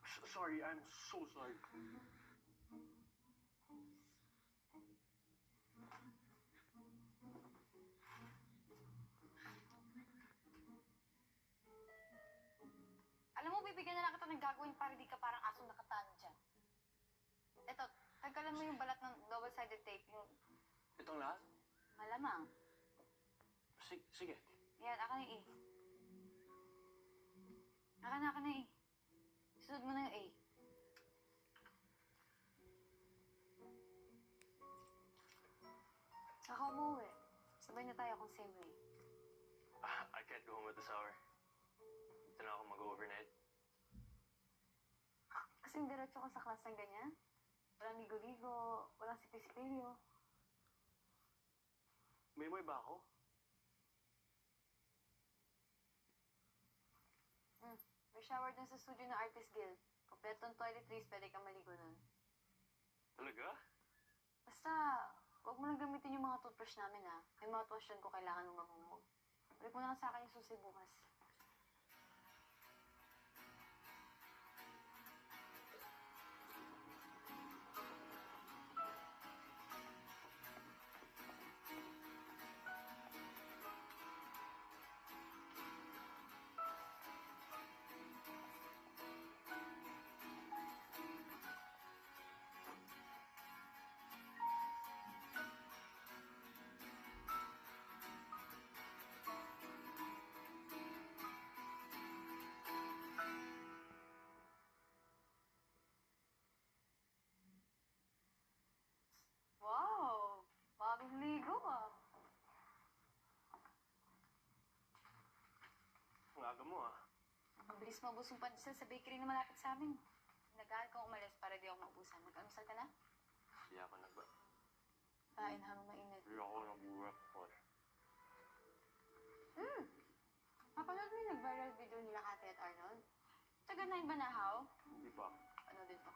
Sorry, I'm so sorry. Alam mo, bibigyan na lang kita ng gagawin para di ka parang asong nakatano dyan. Eto, tanggalan mo yung balat ng double-sided tape, yung Itong lahat? malamang. Sige. Yan, aka na yung A. Aka na yung A. Sunod mo na yung A. Saka umuwi. Sabay na tayo kung same way. I can't go home at this hour. Dito na ako mag-overnight. Kasing diretso ka sa class ng ganyan. Walang ligo-ligo, walang sipisipilyo. May ba ako? May shower dun sa studio ng Artist Guild. Kompletong toiletries, pwede kang maligo nun. Talaga? Basta, huwag mo lang gamitin yung mga toothbrush namin, ha. May mouthwash dyan ko kailangan mong mamumog. Balik mo na lang sa akin yung susi bukas. Wow! Bagong ligo, ah. Ang aga mo ah. Mabilis mabus yung pandesal sa bakery na malapit sa amin. Nag-aaral kang umalis para di ako mabusan. Mag-amusal ka na? Hindi ako nagba. Kain habang mainit. Hindi ako nag-breakfast. Mapanood mo yung nag-viral video nila Kate at Arnold? Taga 9 ba na, How? Hindi pa. Ano din to?